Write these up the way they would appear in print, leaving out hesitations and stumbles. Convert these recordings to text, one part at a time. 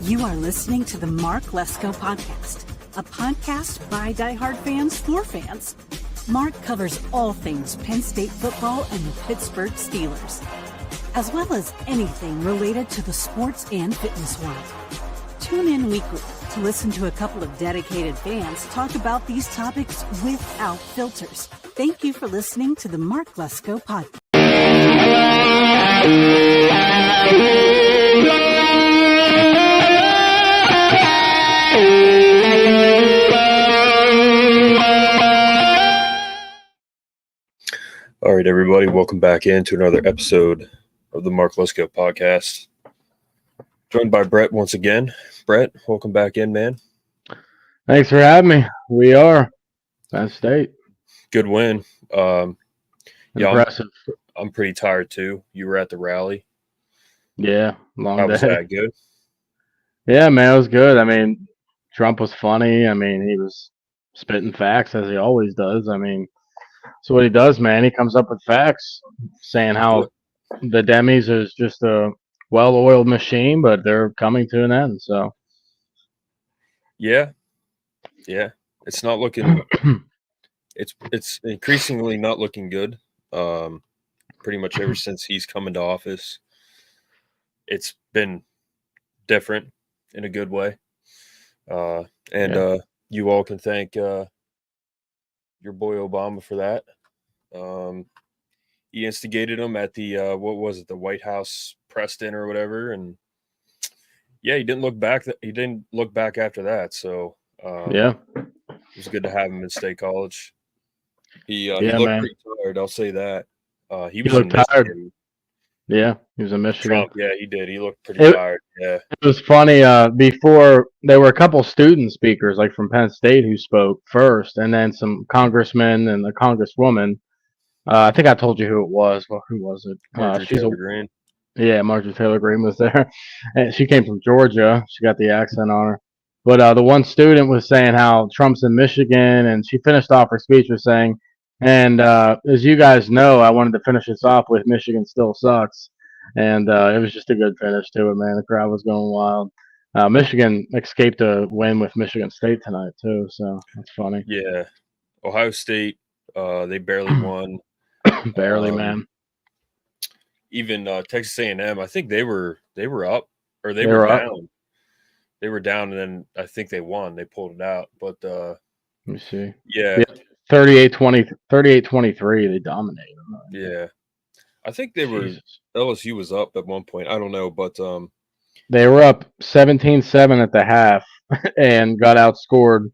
You are listening to the Mark Lesko Podcast, a podcast by diehard fans for fans. Mark covers all things Penn State football and the Pittsburgh Steelers, as well as anything related to the sports and fitness world. Tune in weekly to listen to a couple of dedicated fans talk about these topics without filters. Thank you for listening to the Mark Lesko Podcast. All right, everybody, welcome back into another episode of the Mark Lesko Podcast. Joined by Brett once again. Brett, welcome back in, man. Thanks for having me. We are Penn State. Good win. Impressive. I'm pretty tired too. You were at the rally. Yeah, long How day. was that? Good? Yeah, man, it was good. I mean, Trump was funny. I mean, he was spitting facts as he always does. I mean, that's what he does, man. He comes up with facts, saying how the Demis is just a well-oiled machine, but they're coming to an end. So, Yeah. It's not looking. It's increasingly not looking good. Pretty much ever since he's come into office, it's been different in a good way. You all can thank your boy Obama for that. He instigated him at the the White House press dinner or whatever, and he didn't look back. He didn't look back after that. So it was good to have him in State College. He looked pretty tired. I'll say that. He looked tired. Yeah, he was in Michigan. Trump, yeah, he did. He looked pretty tired. Yeah, it was funny. Before there were a couple student speakers, like from Penn State, who spoke first, and then some congressmen and a congresswoman. I think I told you who it was. Well, who was it? Marjorie Taylor Greene. Yeah, Marjorie Taylor Greene was there, and she came from Georgia. She got the accent on her. But the one student was saying how Trump's in Michigan, and she finished off her speech with saying, and as you guys know, I wanted to finish this off with Michigan still sucks. And it was just a good finish to it, man. The crowd was going wild. Michigan escaped a win with Michigan State tonight, too, so that's funny. Yeah. Ohio State, they barely won. Barely, man. Even Texas A&M, I think they wwere up, or they were down. Up. They were down, and then I think they won. They pulled it out. But let me see. Yeah. 38-23, they dominated them. Yeah. I think they were LSU was up at one point. I don't know, but they were up 17-7 at the half and got outscored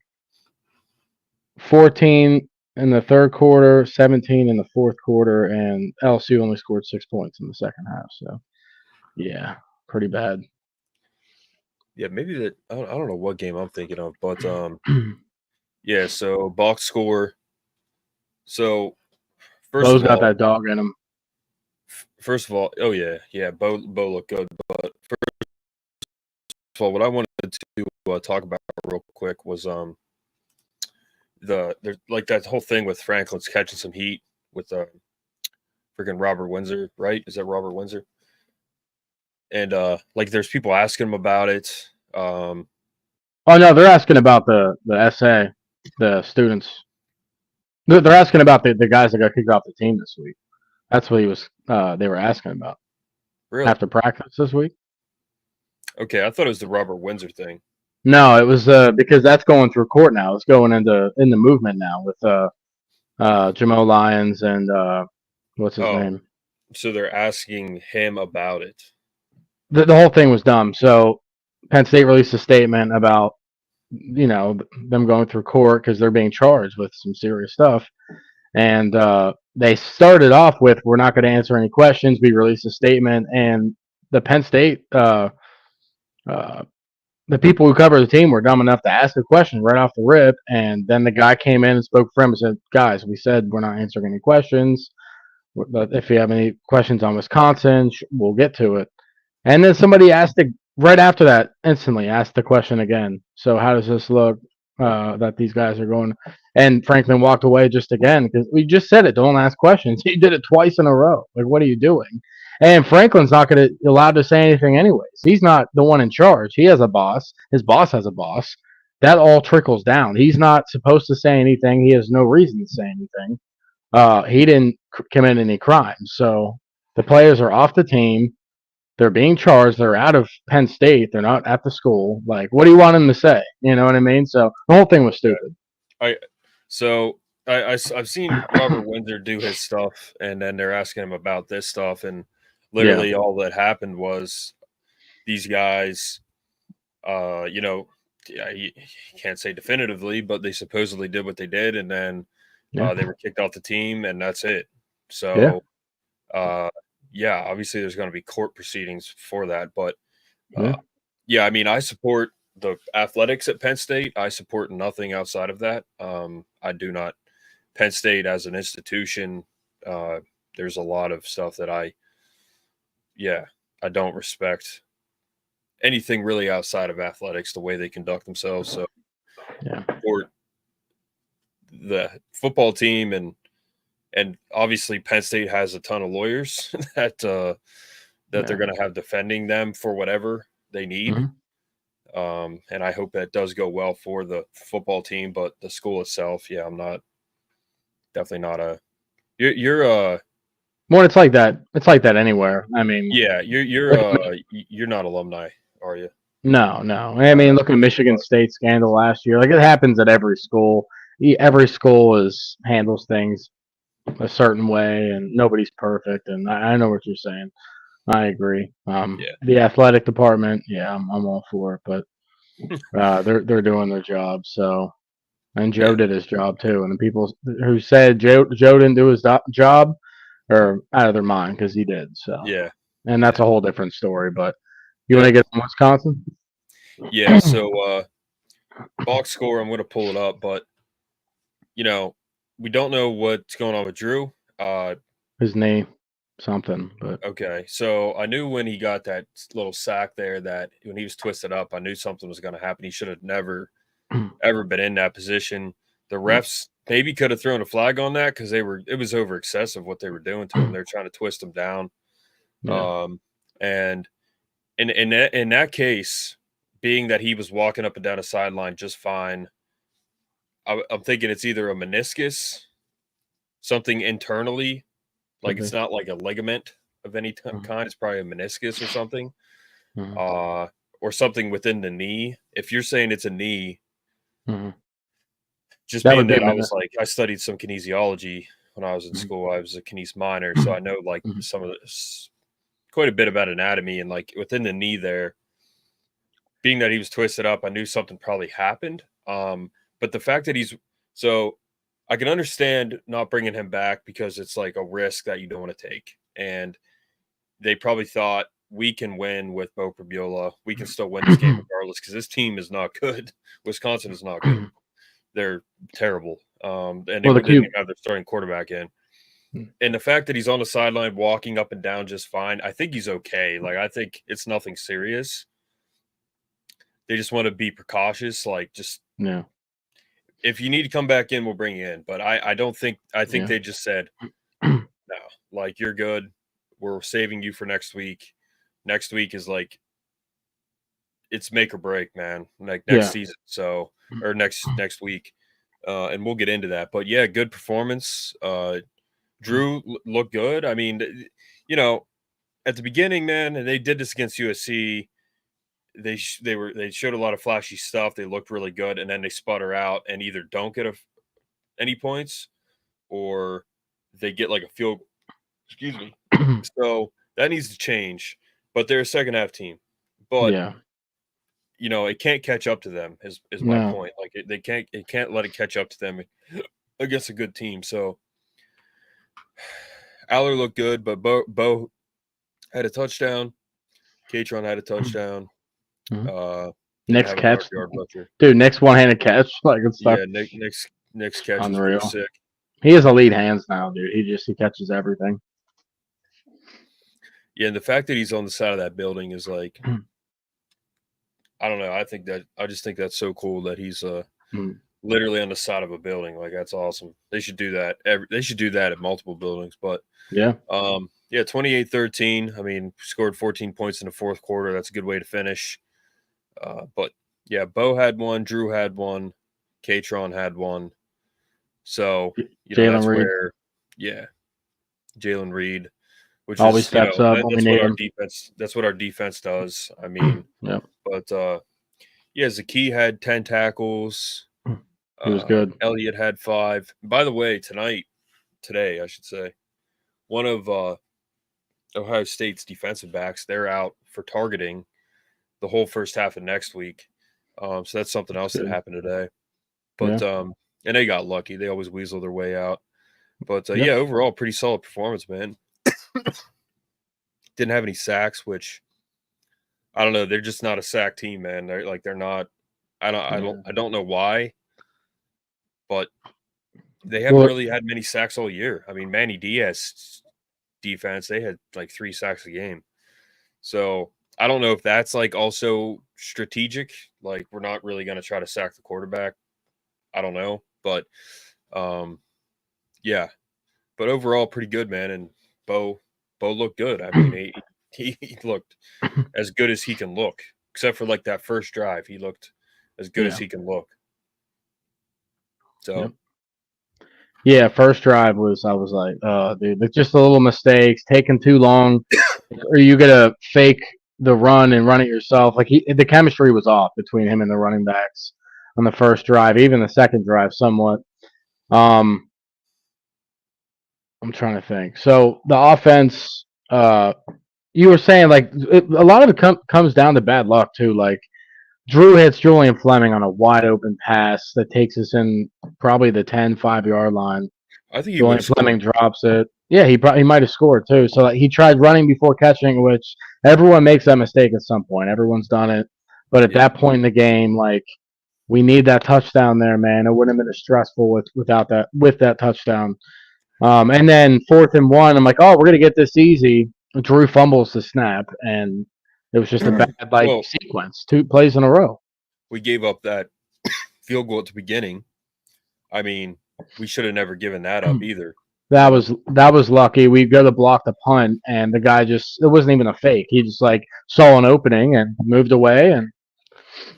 14 in the third quarter, 17 in the fourth quarter, and LSU only scored 6 points in the second half. So, yeah, pretty bad. Yeah, maybe that. I don't know what game I'm thinking of, but yeah. So box score. So Bo's got that dog in him. First of all, Bo looked good. But first of all, what I wanted to talk about real quick was there's like that whole thing with Franklin's catching some heat with freaking Robert Windsor, right? Is that Robert Windsor? And like there's people asking him about it. Oh no, they're asking about the essay, the students. They're asking about the guys that got kicked off the team this week. That's what they were asking about. Really? After practice this week? Okay, I thought it was the Robert Windsor thing. No, it was because that's going through court now. It's going in the movement now with Jamo Lyons and what's his name? So they're asking him about it. The whole thing was dumb. So Penn State released a statement about them going through court because they're being charged with some serious stuff, and they started off with, "We're not going to answer any questions." We released a statement, and the Penn State the people who cover the team were dumb enough to ask a question right off the rip, and then the guy came in and spoke for him and said, "Guys, we said we're not answering any questions, but if you have any questions on Wisconsin, we'll get to it." And then somebody asked right after that, instantly asked the question again. So how does this look? that these guys are going. And Franklin walked away just again because we just said it. Don't ask questions. He did it twice in a row. Like, what are you doing? And Franklin's not going to allowed to say anything anyways. He's not the one in charge. He has a boss. His boss has a boss. That all trickles down. He's not supposed to say anything. He has no reason to say anything. He didn't commit any crimes. So the players are off the team. They're being charged. They're out of Penn State. They're not at the school. Like, what do you want him to say? You know what I mean? So the whole thing was stupid. I've seen Robert Windsor do his stuff, and then they're asking him about this stuff, and literally all that happened was these guys, you can't say definitively, but they supposedly did what they did, and then they were kicked off the team, and that's it. So, obviously there's going to be court proceedings for that, but I mean, I support the athletics at Penn State. I support nothing outside of that. I do not. Penn State as an institution, there's a lot of stuff that I don't respect anything really outside of athletics, the way they conduct themselves. So for the football team and obviously Penn State has a ton of lawyers that they're going to have defending them for whatever they need. And I hope that does go well for the football team, but the school itself, I'm definitely not you're well, it's like that. It's like that anywhere. I mean, you're not alumni, are you? No. I mean, look at Michigan State scandal last year. Like, it happens at every school. Every school handles things a certain way, and nobody's perfect. And I know what you're saying. I agree. The athletic department, I'm all for it, but they're doing their job. So, and Joe did his job too. And the people who said Joe didn't do his job are out of their mind because he did. So and that's a whole different story. But you want to get from Wisconsin? Yeah. So box score, I'm going to pull it up, but we don't know what's going on with Drew. His name, something. But okay. So I knew when he got that little sack there that when he was twisted up, I knew something was going to happen. He should have never ever been in that position. The refs maybe could have thrown a flag on that because it was over excessive what they were doing to him. They're trying to twist him down. And in that case, being that he was walking up and down a sideline just fine, I'm thinking it's either a meniscus, something internally, like it's not like a ligament of any kind. It's probably a meniscus or something, or something within the knee. If you're saying it's a knee, just being that I was like, I studied some kinesiology when I was in school. I was a kines minor, so I know like some of this, quite a bit about anatomy, and like within the knee there, being that he was twisted up, I knew something probably happened. But the fact that so I can understand not bringing him back because it's like a risk that you don't want to take. And they probably thought we can win with Bo Prabiola. We can still win this game regardless because this team is not good. Wisconsin is not good. They're terrible. And they didn't even have their starting quarterback in. And the fact that he's on the sideline walking up and down just fine, I think he's okay. Like, I think it's nothing serious. They just want to be precautious. Like, just if you need to come back in, we'll bring you in. But I don't think – I think they just said, no, like, you're good. We're saving you for next week. Next week is like – it's make or break, man, like next season. So – or next week. And we'll get into that. But, yeah, good performance. Drew looked good. I mean, at the beginning, man, and they did this against USC – they showed a lot of flashy stuff. They looked really good, and then they sputter out and either don't get any points or they get like a field. Excuse me. So that needs to change. But they're a second half team. But it can't catch up to them. Is my point. Like it can't let it catch up to them against a good team. So Aller looked good, but Bo had a touchdown. Katron had a touchdown. Next catch, dude. Next one-handed catch, like it's stuff. Yeah, next catch was pretty sick. He has elite hands now, dude. He catches everything. Yeah, and the fact that he's on the side of that building is like, I don't know. I just think that's so cool that he's literally on the side of a building. Like, that's awesome. They should do that. They should do that at multiple buildings. But yeah, 28-13. I mean, scored 14 points in the fourth quarter. That's a good way to finish. But yeah, Bo had one, Drew had one, Katron had one. So that's Reed. where, Jalen Reed, which always is steps up when we that's need what our him. defense. That's what our defense does. I mean, Yep. But Zaki had 10 tackles. He was good. Elliott had 5. By the way, today I should say, one of Ohio State's defensive backs, they're out for targeting the whole first half of next week. So that's something else that happened today. But and they got lucky. They always weasel their way out. But overall, pretty solid performance, man. Didn't have any sacks, which I don't know. They're just not a sack team, man. They're not. I don't know why, but they haven't really had many sacks all year. I mean, Manny Diaz defense, they had like 3 sacks a game. So I don't know if that's like also strategic. Like, we're not really going to try to sack the quarterback. I don't know, but but overall pretty good, man. And Bo looked good. I mean, he looked as good as he can look, except for like that first drive. He looked as good as he can look. So, first drive I was like, oh, dude, it's just a little mistakes, taking too long, or you gotta fake the run and run it yourself. Like, the chemistry was off between him and the running backs on the first drive, even the second drive somewhat. I'm trying to think. So the offense, you were saying, like, a lot of it comes down to bad luck too. Like, Drew hits Julian Fleming on a wide open pass that takes us in probably the 5-yard line. I think Julian Fleming drops it. Yeah, he might have scored too. So he tried running before catching, which everyone makes that mistake at some point. Everyone's done it. But at that point in the game, like, we need that touchdown there, man. It wouldn't have been as stressful with that touchdown. And then 4th and 1, I'm like, oh, we're gonna get this easy. Drew fumbles the snap, and it was just a bad sequence, 2 plays in a row. We gave up that field goal at the beginning. I mean, we should have never given that up either. That was lucky. We go to block the punt, and the guy it wasn't even a fake. He just like saw an opening and moved away and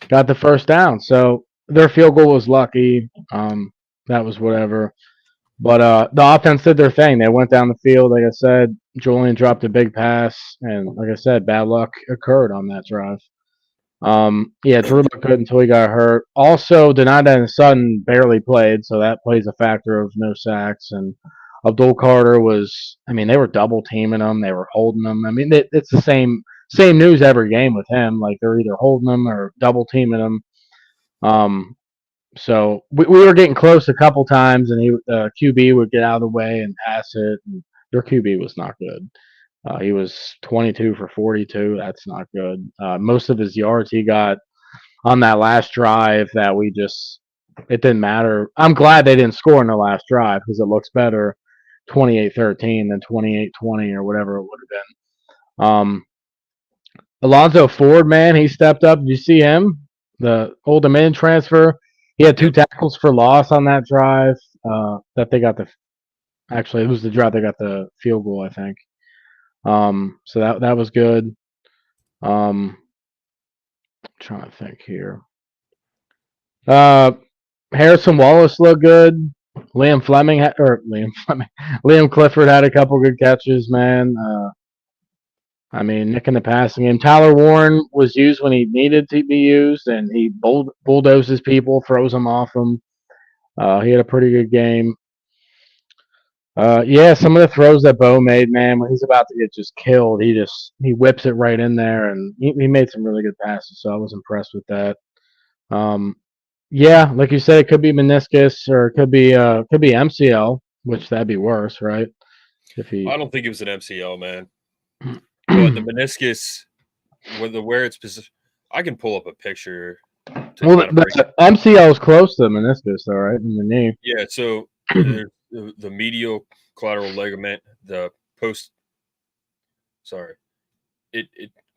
got the first down. So their field goal was lucky. That was whatever. But the offense did their thing. They went down the field. Like I said, Julian dropped a big pass, and like I said, bad luck occurred on that drive. Drew looked good until he got hurt. Also, Donada and Sutton barely played, so that plays a factor of no sacks. And Abdul Carter they were double teaming him. They were holding him. I mean, it's the same news every game with him. Like, they're either holding him or double teaming him. So we were getting close a couple times, and QB would get out of the way and pass it. And their QB was not good. He was 22 for 42. That's not good. Most of his yards he got on that last drive that it didn't matter. I'm glad they didn't score in the last drive because it looks better 28-13 than 28-20 or whatever it would have been. Alonzo Ford, man, he stepped up. Did you see him? The Old Dominion transfer. He had 2 tackles for loss on that drive. That they got it was the drive they got the field goal, I think. So that was good. I'm trying to think here. Harrison Wallace looked good. Liam Clifford had a couple good catches, man. Nick in the passing game. Tyler Warren was used when he needed to be used, and he bulldozes people, throws them off him. He had a pretty good game. Some of the throws that Bo made, man, when he's about to get just killed, he whips it right in there, and he made some really good passes, so I was impressed with that. Like you said, it could be meniscus or it could be MCL, which that'd be worse, right? I don't think it was an MCL, man. But the meniscus, where it's positioned, I can pull up a picture. The MCL is close to the meniscus, though, right? In the knee. Yeah, so the medial collateral ligament, the post. Sorry,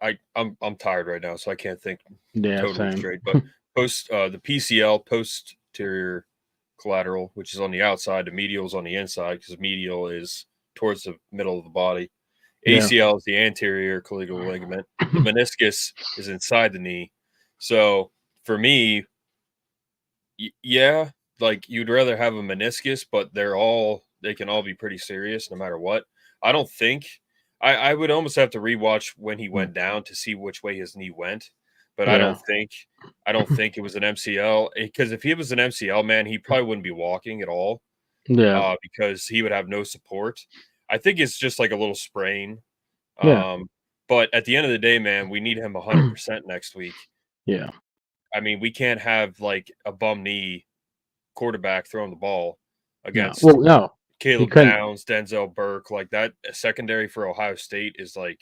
I'm tired right now, so I can't think totally straight. But the PCL, post posterior collateral, which is on the outside. The medial is on the inside because medial is towards the middle of the body. ACL is the anterior collegial ligament. The meniscus is inside the knee. So for me, yeah, like you'd rather have a meniscus, but they can all be pretty serious no matter what. I don't think I would almost have to rewatch when he went down to see which way his knee went. But I don't think it was an MCL, because if he was an MCL, man, he probably wouldn't be walking at all. Yeah. Because he would have no support. I think it's just like a little sprain. Yeah. But at the end of the day, man, we need him 100% next week. Yeah. I mean, we can't have like a bum knee quarterback throwing the ball against Caleb Downs, Denzel Burke, like that. Secondary for Ohio State is like,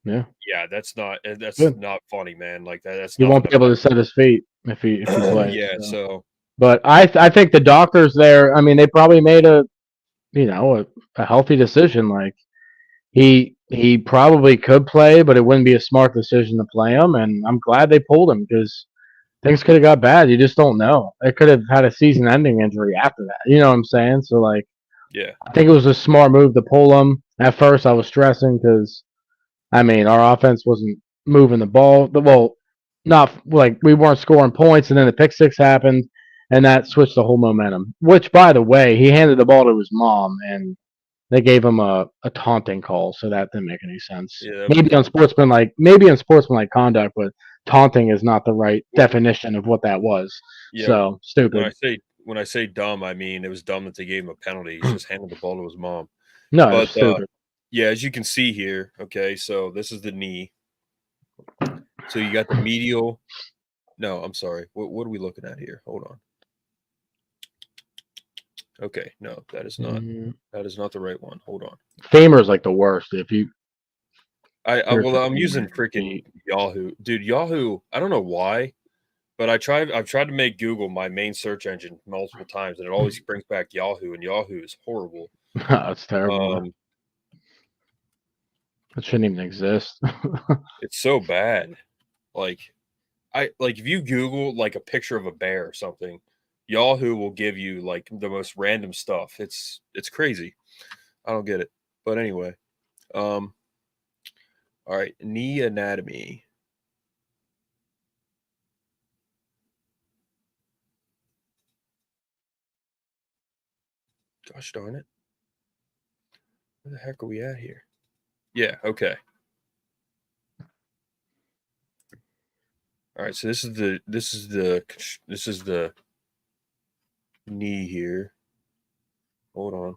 that's not funny, man. Like that's he won't be able to set his feet if he plays. But I think the doctors there, I mean, they probably made a healthy decision. Like he probably could play, but it wouldn't be a smart decision to play him. And I'm glad they pulled him because things could have got bad. You just don't know. It could have had a season-ending injury after that. You know what I'm saying? So, like, I think it was a smart move to pull him. At first, I was stressing because, I mean, our offense wasn't moving the ball. Well, not like we weren't scoring points, and then the pick six happened, and that switched the whole momentum. Which, by the way, he handed the ball to his mom, and they gave him a taunting call, so that didn't make any sense. Yeah, maybe in sportsmanlike conduct, but taunting is not the right definition of what that was. Yeah, so stupid. When I say dumb, I mean it was dumb that they gave him a penalty. He just handed the ball to his mom. No, but stupid. Yeah, as you can see here, okay, so this is the knee. So you got the medial. No, I'm sorry. What are we looking at here? Hold on. Okay, no, that is not the right one. Hold on. Femur is like the worst. If you, I'm using freaking Yahoo, dude. Yahoo. I don't know why, but I've tried to make Google my main search engine multiple times, and it always brings back Yahoo, and Yahoo is horrible. That's terrible. It shouldn't even exist. It's so bad. Like if you Google like a picture of a bear or something, Yahoo will give you like the most random stuff. It's crazy. I don't get it. But anyway, all right, knee anatomy. Gosh darn it. Where the heck are we at here? Yeah, okay. All right, so this is the knee here. Hold on.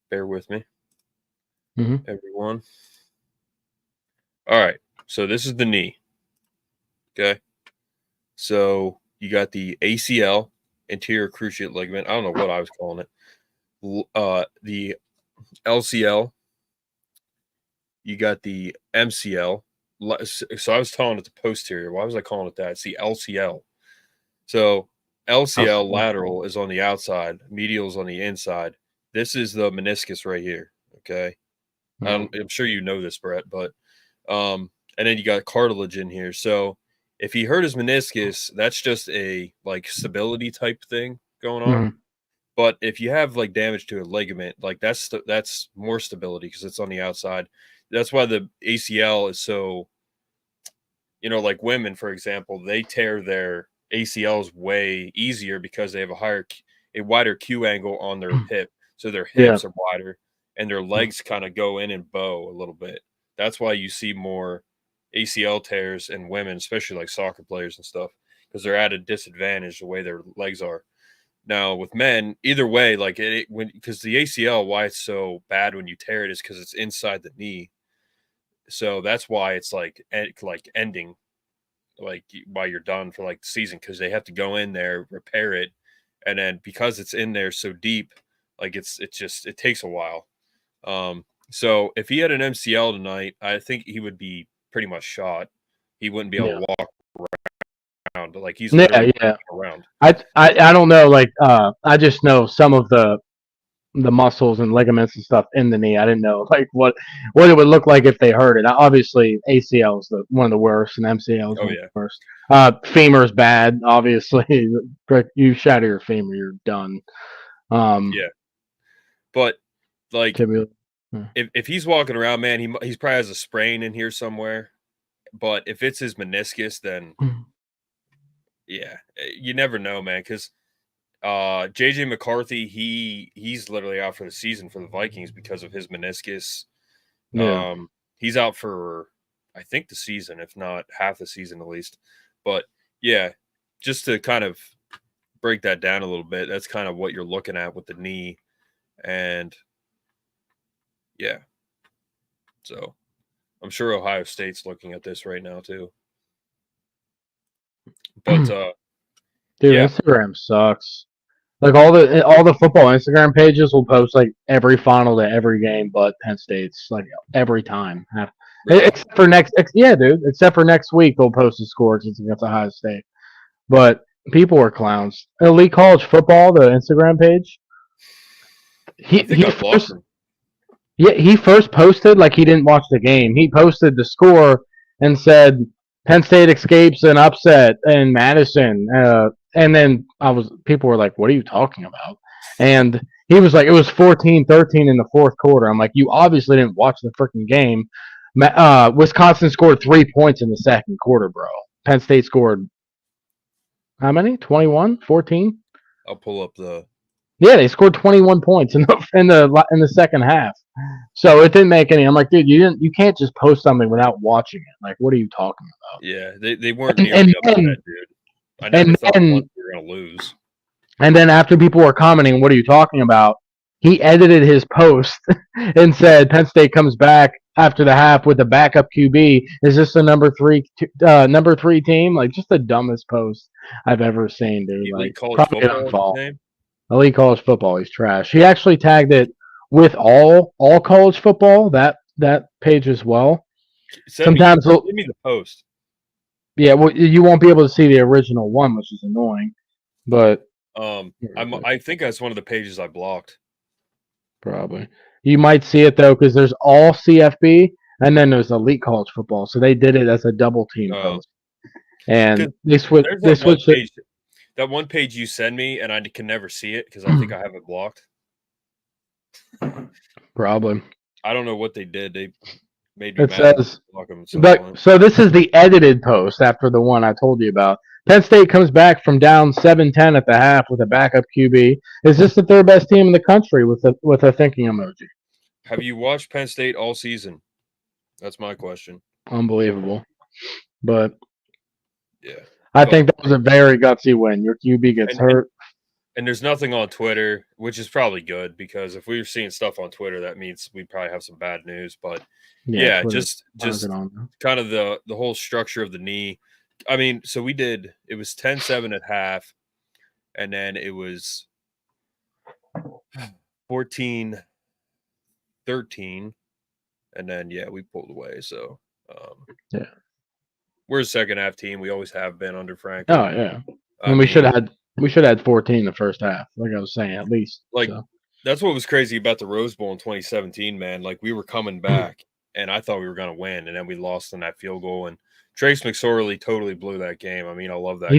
Bear with me. Everyone. All right, so this is the knee. Okay. So you got the ACL, anterior cruciate ligament. I don't know what I was calling it. The LCL. You got the MCL. So I was calling it the posterior. Why was I calling it that? It's the LCL. So LCL lateral is on the outside. Medial is on the inside. This is the meniscus right here. Okay. I'm sure you know this, Brett, but and then you got cartilage in here. So if he hurt his meniscus, that's just a like stability type thing going on. But if you have like damage to a ligament, like that's more stability because it's on the outside. That's why the ACL is so, like women, for example, they tear their ACLs way easier because they have a wider Q angle on their hip. So their hips are wider and their legs kind of go in and bow a little bit. That's why you see more ACL tears in women, especially like soccer players and stuff, because they're at a disadvantage the way their legs are. Now with men, either way, like because the ACL, why it's so bad when you tear it is because it's inside the knee. So that's why it's like ending, like while you're done for like the season, because they have to go in there, repair it, and then because it's in there so deep, like it takes a while. So if he had an MCL tonight, I think he would be pretty much shot. He wouldn't be able to walk around. Like he's around. I don't know. Like I just know some of the the muscles and ligaments and stuff in the knee. I didn't know like what it would look like if they hurt it. Obviously, ACL is one of the worst, and MCL is Oh one of yeah. the worst. Femur's bad. Obviously, you shatter your femur, you're done. Yeah, but like Tibia. if he's walking around, man, he's probably has a sprain in here somewhere. But if it's his meniscus, then yeah, you never know, man. Because JJ McCarthy, he's literally out for the season for the Vikings because of his meniscus. Yeah. He's out for I think the season, if not half the season at least. But yeah, just to kind of break that down a little bit, that's kind of what you're looking at with the knee. And yeah. So I'm sure Ohio State's looking at this right now too. But dude, yeah. Instagram sucks. Like all the football Instagram pages will post like every final to every game, but Penn State's like every time. Except for except for next week they'll post the scores against Ohio State. But people are clowns. Elite College Football, the Instagram page. He first posted like he didn't watch the game. He posted the score and said Penn State escapes an upset in Madison. And then people were like, "What are you talking about?" And he was like, "It was 14-13 in the fourth quarter." I'm like, "You obviously didn't watch the freaking game." Wisconsin scored 3 points in the second quarter, bro. Penn State scored how many? 21? 14? I'll pull up the. Yeah, they scored 21 points in the second half. So it didn't make any. I'm like, dude, you can't just post something without watching it. Like, what are you talking about? Yeah, they weren't nearly up to that, dude. I never thought we were gonna lose. And then after people were commenting, what are you talking about? He edited his post and said Penn State comes back after the half with a backup QB. Is this the number three team? Like, just the dumbest post I've ever seen, dude. Elite Like, College football name? Elite College Football. He's trash. He actually tagged it with all college football, that page as well. Sometimes give me the post. Yeah, well, you won't be able to see the original one, which is annoying. But I think that's one of the pages I blocked. Probably. You might see it though, because there's all CFB and then there's Elite College Football. So they did it as a double team post, and they switched it. That one page you send me, and I can never see it because I think I have it blocked. Probably. I don't know what they did. They made me it mad. Says, so this is the edited post after the one I told you about. Penn State comes back from down 7-10 at the half with a backup QB. Is this the third best team in the country with a thinking emoji? Have you watched Penn State all season? That's my question. Unbelievable. But yeah. I think that was a very gutsy win. Your QB gets hurt. And there's nothing on Twitter, which is probably good because if we were seeing stuff on Twitter, that means we probably have some bad news. But yeah just kind of the whole structure of the knee. I mean, so it was 10-7 at half, and then it was 14-13, and then we pulled away. So we're a second half team. We always have been under Frank. Oh yeah, and we should have had 14 in the first half, like I was saying, at least. That's what was crazy about the Rose Bowl in 2017, man. Like we were coming back, and I thought we were going to win, and then we lost on that field goal. And Trace McSorley totally blew that game. I mean, I love that guy.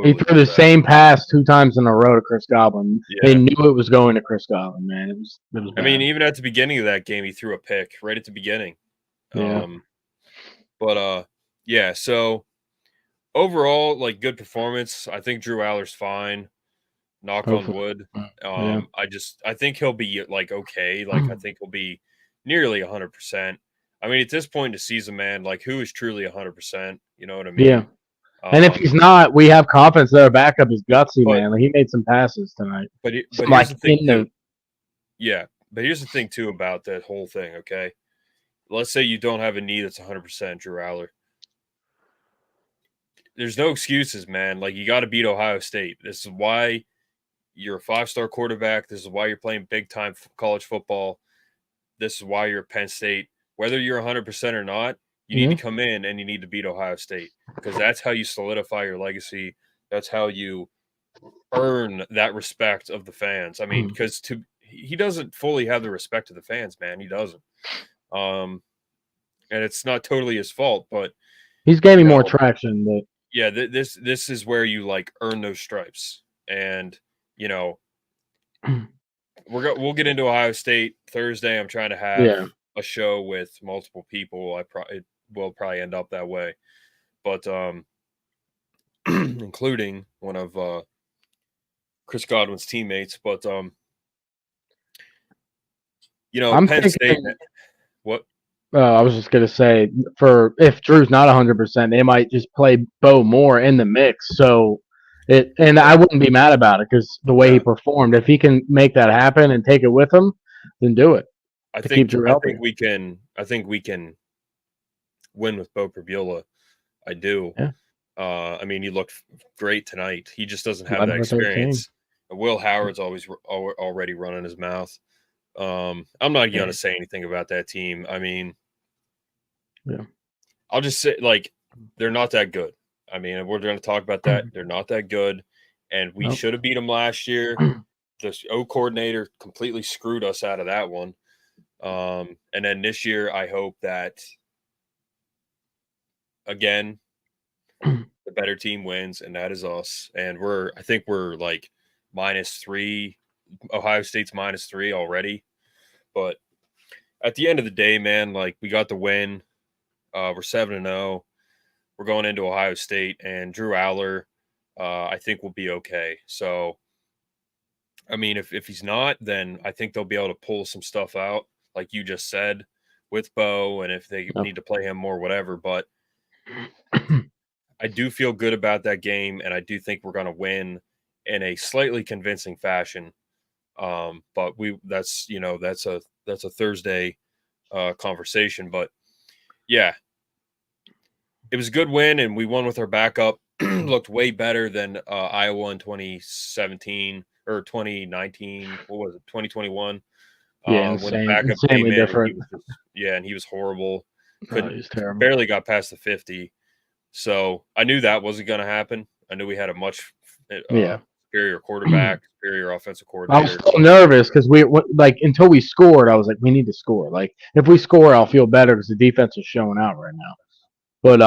He threw the same pass 2 times in a row to Chris Godwin. Yeah. They knew it was going to Chris Godwin, man. It was bad. I mean, even at the beginning of that game, he threw a pick right at the beginning. Yeah. So overall, like good performance. I think Drew Aller's fine. Knock on wood. I think he'll be like okay. Like I think he'll be nearly 100%. I mean, at this point in the season, man, like who is truly 100%? You know what I mean? Yeah. And if he's not, we have confidence that our backup is gutsy, man. Like he made some passes tonight. But here's the thing, but here's the thing too about that whole thing. Okay, let's say you don't have a knee that's 100%, Drew Aller. There's no excuses, man. Like you got to beat Ohio State. This is why you're a 5-star quarterback. This is why you're playing big time college football. This is why you're at Penn State. Whether you're 100% or not, you need to come in and you need to beat Ohio State because that's how you solidify your legacy. That's how you earn that respect of the fans. I mean, because he doesn't fully have the respect of the fans, man. He doesn't. And it's not totally his fault, but he's gaining more traction. But yeah, this is where you like earn those stripes, and we'll get into Ohio State Thursday. I'm trying to have a show with multiple people. It will probably end up that way, but including one of Chris Godwin's teammates. But I'm Penn State. What? I was just gonna say, for if Drew's not 100%, they might just play Bo more in the mix. So I wouldn't be mad about it because the way he performed, if he can make that happen and take it with him, then do it. I think we can win with Bo Prabula. I do. Yeah. I mean, he looked great tonight. He just doesn't have that experience. Will Howard's already running his mouth. I'm not going to say anything about that team. I mean, I'll just say, like, they're not that good. I mean, we're going to talk about that. They're not that good, and we should have beat them last year. The O coordinator completely screwed us out of that one. And then this year, I hope that, again, the better team wins, and that is us. And I think we're like -3. Ohio State's -3 already. But at the end of the day, man, like, we got the win. We're 7-0. We're going into Ohio State, and Drew Aller, I think, will be okay. So, I mean, if he's not, then I think they'll be able to pull some stuff out, like you just said, with Bo, and if they need to play him more, whatever. But I do feel good about that game, and I do think we're going to win in a slightly convincing fashion. But that's a Thursday conversation. But yeah, it was a good win, and we won with our backup. Looked way better than Iowa in 2017 or 2019. What was it? 2021. Yeah, when the backup came in, different. And he was horrible. He's terrible. Barely got past the 50. So I knew that wasn't going to happen. I knew we had a much superior quarterback, superior offensive coordinator. I was still nervous because until we scored, I was like, we need to score. Like, if we score, I'll feel better because the defense is showing out right now. But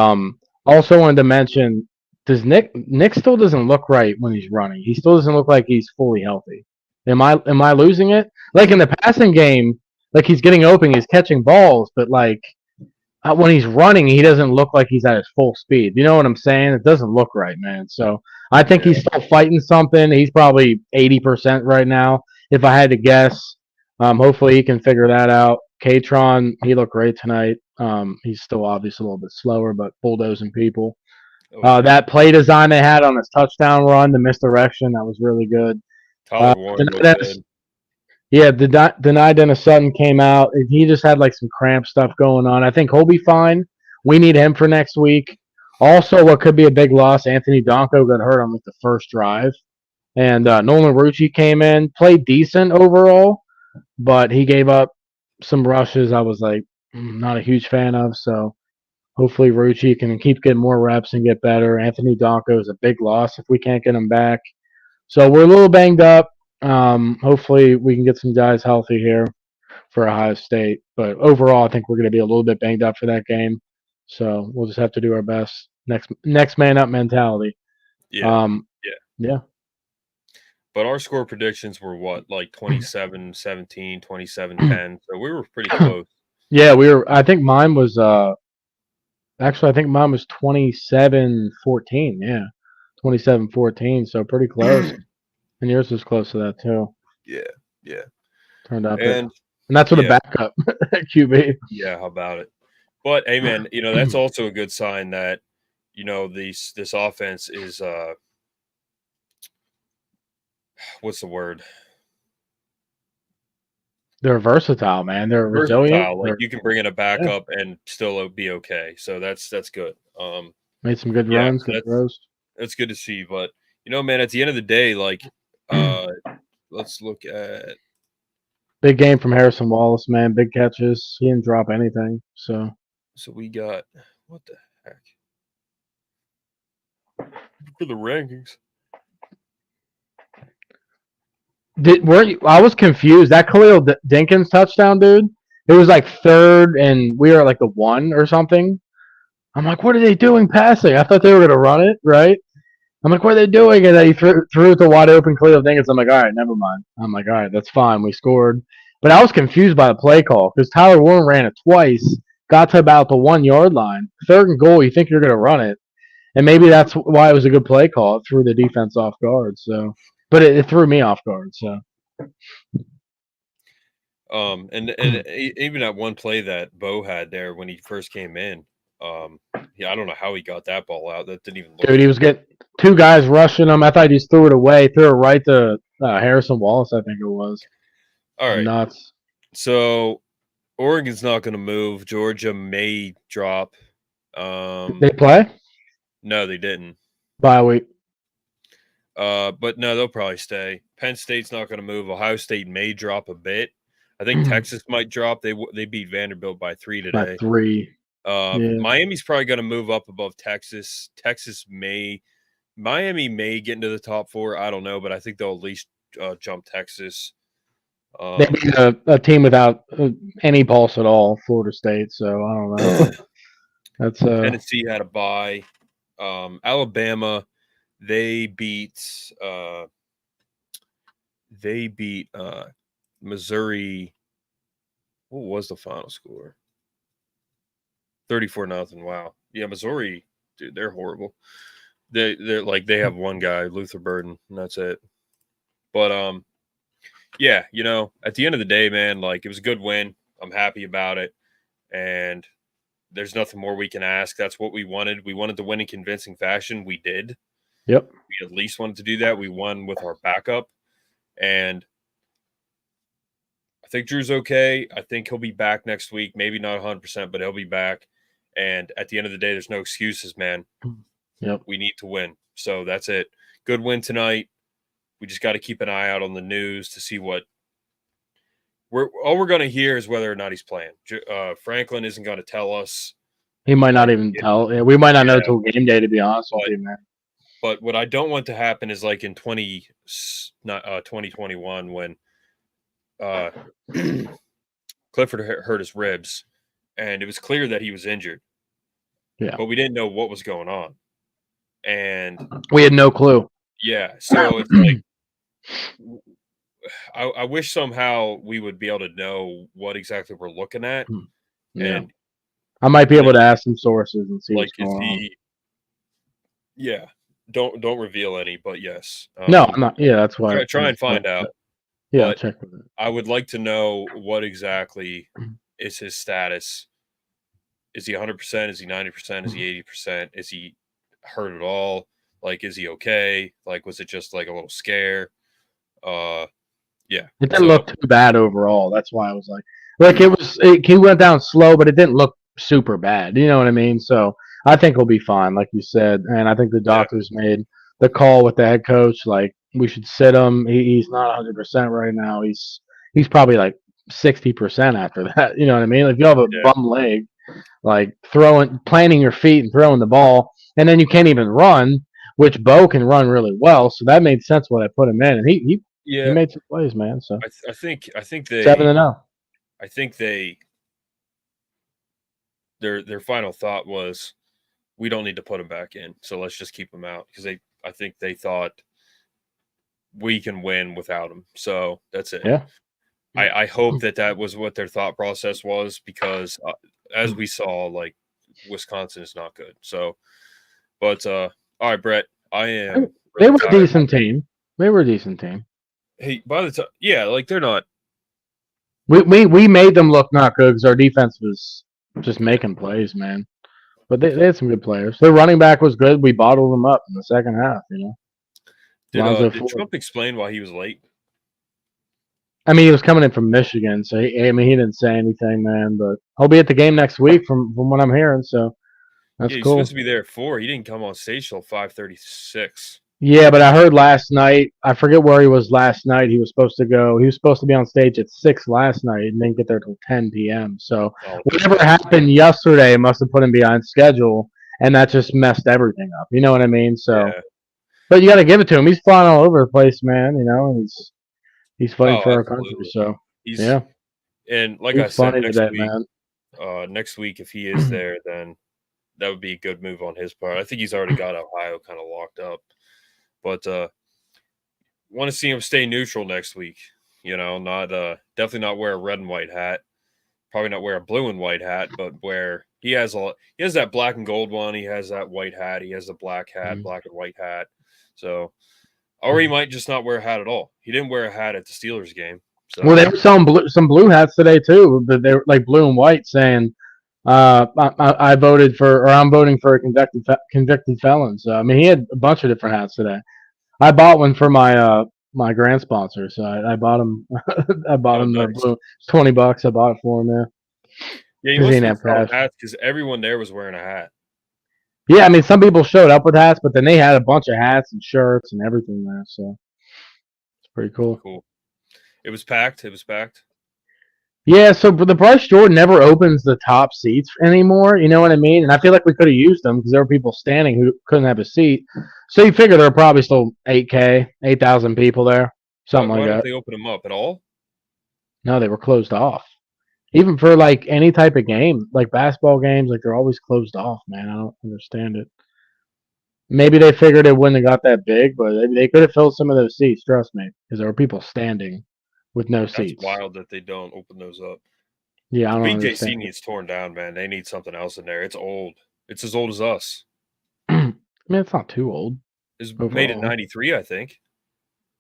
also wanted to mention, does Nick still doesn't look right when he's running. He still doesn't look like he's fully healthy. Am I losing it? Like in the passing game, like he's getting open, he's catching balls, but like when he's running, he doesn't look like he's at his full speed. You know what I'm saying? It doesn't look right, man. So I think he's still fighting something. He's probably 80% right now, if I had to guess. Hopefully he can figure that out. Katron, he looked great tonight. He's still obviously a little bit slower, but bulldozing people. That play design they had on his touchdown run, the misdirection, that was really good. Tyler Warren looked good. Yeah, Denied Dennis Sutton came out. He just had like some cramp stuff going on. I think he'll be fine. We need him for next week. Also, what could be a big loss, Anthony Donko got hurt on like the first drive. And Nolan Rucci came in, played decent overall, but he gave up some rushes I was like not a huge fan of. So hopefully Rucci can keep getting more reps and get better. Anthony Donko is a big loss if we can't get him back. So we're a little banged up. Hopefully we can get some guys healthy here for Ohio State. But overall, I think we're going to be a little bit banged up for that game. So we'll just have to do our best. Next man up mentality. Yeah. But our score predictions were what, like 27-17, 27-10. So we were pretty close. Yeah, we were. I think mine was 27-14. Yeah, 27-14. So pretty close. And yours was close to that too. Yeah. Turned out, and that's with a backup QB. Yeah, how about it? But hey, man, that's also a good sign that this offense is what's the word? They're versatile, man. They're resilient. Like you can bring in a backup and still be okay. So that's good. Made some good runs, good throws. That's good to see. But man, at the end of the day, like let's look at big game from Harrison Wallace, man. Big catches. He didn't drop anything. So we got what the heck for the rankings. I was confused. That Khalil Dinkins touchdown, dude. It was like third, and we were at like the 1 or something. I'm like, what are they doing passing? I thought they were gonna run it, right? I'm like, what are they doing? And then he threw it to wide open Khalil Dinkins. I'm like, all right, never mind. I'm like, all right, that's fine. We scored. But I was confused by the play call because Tyler Warren ran it twice, got to about the 1 yard line. Third and goal, you think you're gonna run it. And maybe that's why it was a good play call. It threw the defense off guard. So, but it threw me off guard. So, and even that one play that Bo had there when he first came in, I don't know how he got that ball out. That didn't even look. Dude, he was getting 2 guys rushing him. I thought he just threw it away. Threw it right to Harrison Wallace, I think it was. All right. Nuts. So, Oregon's not going to move. Georgia may drop. They play? No, they didn't. Bye week. But no, they'll probably stay. Penn State's not going to move. Ohio State may drop a bit. I think Texas might drop. They beat Vanderbilt by 3 today. By 3. Yeah. Miami's probably going to move up above Texas. Miami may get into the top 4. I don't know, but I think they'll at least jump Texas. They beat a team without any pulse at all, Florida State. So I don't know. That's Tennessee had a bye. Alabama, they beat Missouri. What was the final score? 34-0. Wow. Yeah, Missouri, dude, they're horrible. They have one guy, Luther Burden, and that's it. But yeah, at the end of the day, man, like, it was a good win. I'm happy about it, and there's nothing more we can ask. That's what we wanted. We wanted to win in convincing fashion. We did. Yep. We at least wanted to do that. We won with our backup, and I think Drew's okay. I think he'll be back next week. Maybe not 100%, but he'll be back. And at the end of the day, there's no excuses, man. Yep. We need to win. So that's it. Good win tonight. We just got to keep an eye out on the news to see what all we're going to hear is whether or not he's playing. Franklin isn't going to tell us. He might not even tell. We might not know till game day, to be honest with you, man. But what I don't want to happen is like in 2021 when Clifford hurt his ribs, and it was clear that he was injured. Yeah. But we didn't know what was going on. And we had no clue. Yeah. So it's like I wish somehow we would be able to know what exactly we're looking at. Yeah. And I might be able to ask some sources and see like, what's going on. Yeah. Don't reveal any, but yes. No, I'm not. Yeah, that's why. Try and find out. Yeah, I'll check with it. I would like to know what exactly is his status. Is he 100%? Is he 90%? Is he 80%? Is he hurt at all? Like, is he okay? Like, was it just like a little scare? Yeah. It didn't look too bad overall. That's why I was like he went down slow, but it didn't look super bad. You know what I mean? So I think he'll be fine, like you said. And I think the doctors made the call with the head coach. Like, we should sit him. He's not 100% right now. He's probably like 60% after that. You know what I mean? Like, if you have a bum leg, like planting your feet and throwing the ball, and then you can't even run, which Bo can run really well. So that made sense when I put him in, and he made some plays, man. So I think they 7-0. I think their final thought was, we don't need to put him back in, so let's just keep him out, because I think they thought we can win without him. So that's it. Yeah. I hope that was what their thought process was, because as we saw, like, Wisconsin is not good. So, but all right, Brett, I am. They were a decent team. Hey, by the time, like, they're not. We made them look not good because our defense was just making plays, man. But they had some good players. Their running back was good. We bottled them up in the second half. Did Trump explain why he was late? I mean, he was coming in from Michigan, so he didn't say anything, man. But he'll be at the game next week, from what I'm hearing. So that's he's cool. Supposed to be there at 4. He didn't come on stage till 5:36. Yeah, but I heard last night. I forget where he was last night. He was supposed to go. He was supposed to be on stage at 6 last night and didn't get there till 10 p.m. So whatever happened yesterday must have put him behind schedule, and that just messed everything up. You know what I mean? So, but you got to give it to him. He's flying all over the place, man. He's fighting for our country. Absolutely. So He's yeah, and like he's I said, funny today, man. next week if he is there, then that would be a good move on his part. I think he's already got Ohio kind of locked up, but want to see him stay neutral next week. You know, not definitely not wear a red and white hat. Probably not wear a blue and white hat, but he has that black and gold one. He has that white hat. He has the black hat, black and white hat. So, or he might just not wear a hat at all. He didn't wear a hat at the Steelers game. So. Well, they were selling some blue hats today too, but they were like blue and white, saying I voted for, or I'm voting for a convicted felon. So I mean, he had a bunch of different hats today. I bought one for my my grand sponsor, so I bought him. I bought him nice. the blue. $20. I bought it for him. Yeah, you must have selling hats because everyone there was wearing a hat. Yeah, I mean, some people showed up with hats, but then they had a bunch of hats and shirts and everything there. So it's pretty cool. Cool. It was packed. Yeah, so the Bryce Jordan never opens the top seats anymore. You know what I mean? And I feel like we could have used them because there were people standing who couldn't have a seat. So you figure there were probably still 8,000 people there, something like that. Why didn't they open them up at all? No, they were closed off. Even for like any type of game, like basketball games, like they're always closed off, man. I don't understand it. Maybe they figured it wouldn't have got that big, but they could have filled some of those seats, trust me, because there were people standing with no seats. It's wild that they don't open those up. Yeah, I don't BJC understand. needs torn down, man. They need something else in there. It's old. It's as old as us. I mean, it's not too old. It's made in 93, I think.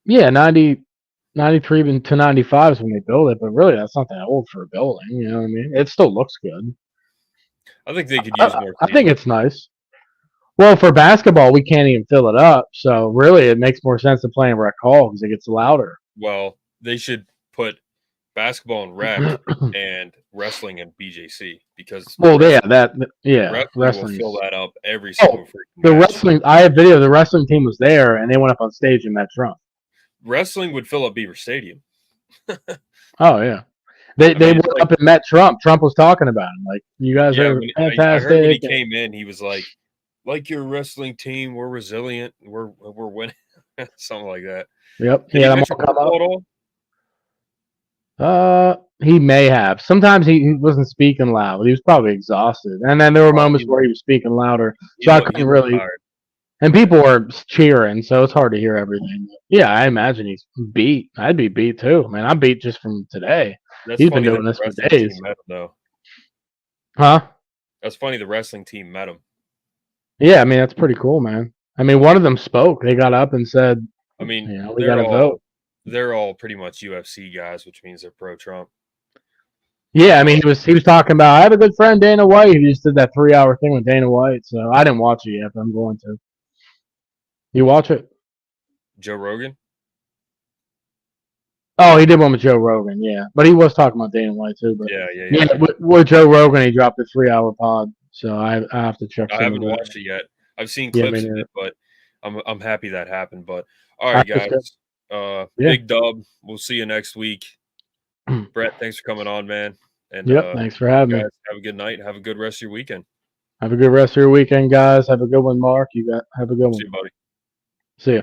Yeah, 93 to 95 is when they built it, but really that's not that old for a building. You know what I mean? It still looks good. I think they could use more. I think it's nice. Well, for basketball, we can't even fill it up, so really it makes more sense to play in rec hall because it gets louder. Well, they should put basketball in rec and wrestling in BJC because wrestling will fill that up every single freaking the match. Wrestling. I have video. The wrestling team was there and they went up on stage and met Trump. Wrestling would fill up Beaver Stadium. Oh yeah, they went up and met Trump. Trump was talking about him, like, you guys are fantastic. I heard when he came in, he was like your wrestling team, we're resilient, we're winning, something like that. Yep. Did he mention football at all? He may have. Sometimes he wasn't speaking loud. He was probably exhausted, and then there were moments where he was speaking louder, so I couldn't really. Tired. And people were cheering, so it's hard to hear everything. Yeah, I imagine he's beat. I'd be beat too, man. I'm beat just from today. He's been doing this for days. Met him, though. Huh? That's funny. The wrestling team met him. Yeah, I mean that's pretty cool, man. I mean, one of them spoke. They got up and said, "I mean, we got to vote." They're all pretty much UFC guys, which means they're pro-Trump. Yeah, I mean, he was talking about, I have a good friend, Dana White. He just did that 3-hour thing with Dana White, so I didn't watch it yet, but I'm going to. You watch it? Joe Rogan? Oh, he did one with Joe Rogan, yeah. But he was talking about Dana White, too. But yeah. With Joe Rogan, he dropped a 3-hour pod, so I have to check. I haven't watched it yet. I've seen clips of it, but I'm happy that happened. But all right, guys. Big dub. We'll see you next week. Brett, thanks for coming on, man. And thanks for having me. Have a good night. Have a good rest of your weekend. Have a good rest of your weekend, guys. Have a good one, Mark. Have a good one. See you, buddy. See ya.